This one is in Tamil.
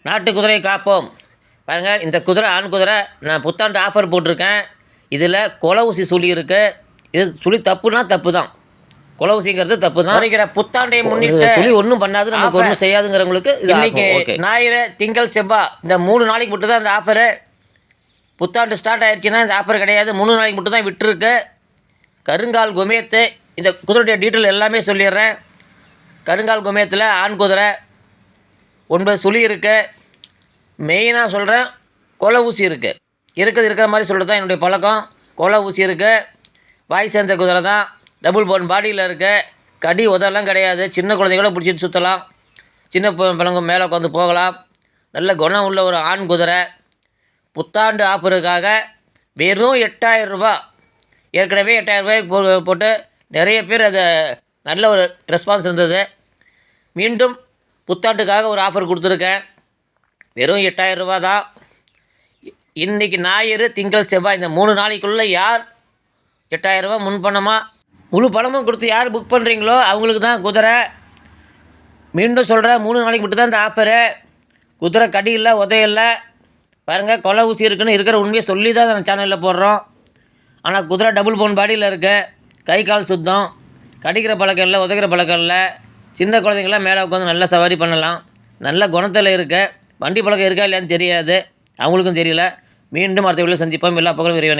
நாட்டு குதிரையை காப்போம். பாருங்கள், இந்த குதிரை ஆண் குதிரை. நான் புத்தாண்டு ஆஃபர் போட்டிருக்கேன். இதில் கொலை ஊசி சுழி இருக்குது. இது சுழி தப்புனா தப்பு தான். கொலை ஊசிங்கிறது தப்பு தான். வருகிற புத்தாண்டை முன்னிட்டு சுழி ஒன்றும் பண்ணாது, நமக்கு ஒன்றும் செய்யாதுங்கிறவங்களுக்கு இது இன்னைக்கு ஓகே. ஞாயிறு, திங்கள், செவ்வாய் இந்த 3 நாளைக்கு மட்டும் தான் இந்த ஆஃபரு. புத்தாண்டு ஸ்டார்ட் ஆயிடுச்சுன்னா இந்த ஆஃபர் கிடையாது. 3 நாளைக்கு மட்டும் தான் விட்டுருக்கு. கருங்கால் குமேத்து. இந்த குதிரையுடைய டீட்டெயில் எல்லாமே சொல்லிடுறேன். கருங்கால் குமேத்தில் ஆண் குதிரை 9 சுழி இருக்குது. மெயினாக சொல்கிறேன், கொலை ஊசி இருக்குது. இருக்கிற மாதிரி சொல்கிறது தான் என்னுடைய பழக்கம். கொலை ஊசி இருக்குது. வாய் சேர்ந்த குதிரை தான். டபுள் போன் பாடியில் இருக்குது. கடி உதெல்லாம் கிடையாது. சின்ன குழந்தைங்கள பிடிச்சிட்டு சுற்றலாம். சின்ன பிள்ளைங்க மேலே உட்காந்து போகலாம். நல்ல குணம் உள்ள ஒரு ஆண் குதிரை. புத்தாண்டு ஆஃபருக்காக வெறும் 8000 ரூபா. ஏற்கனவே 8000 ரூபாய்க்கு போட்டு நிறைய பேர் அதை நல்ல ஒரு ரெஸ்பான்ஸ் இருந்தது. மீண்டும் புத்தாண்டுக்காக ஒரு ஆஃபர் கொடுத்துருக்கேன். வெறும் 8000 ரூபா தான். இன்றைக்கி ஞாயிறு, திங்கள், செவ்வாய் இந்த 3 நாளைக்குள்ளே யார் 8000 ரூபா முன்பணமாக முழு பணமும் கொடுத்து யார் புக் பண்ணுறீங்களோ அவங்களுக்கு தான் குதிரை. மீண்டும் சொல்கிறேன், 3 நாளைக்கு மட்டும் தான் இந்த ஆஃபரு. குதிரை கடி இல்லை, உதையில்லை. பாருங்கள், கொலை ஊசி இருக்குன்னு இருக்கிற உண்மையை சொல்லி தான் நம்ம சேனலில் போடுறோம். ஆனால் குதிரை டபுள் போன் பாடியில் இருக்குது. கை கால் சுத்தம். கடிக்கிற பழக்கம் இல்லை, உதைக்கிற பழக்கம் இல்லை. சின்ன குழந்தைங்களாம் மேலே உட்காந்து நல்லா சவாரி பண்ணலாம். நல்ல குணத்தில் இருக்குது. வண்டி பழக்கம் இருக்கா இல்லையான்னு தெரியாது, அவங்களுக்கும் தெரியல. மீண்டும் அடுத்த வீடியோவில் சந்திப்போம். எல்லா பக்கமும் இறைவனை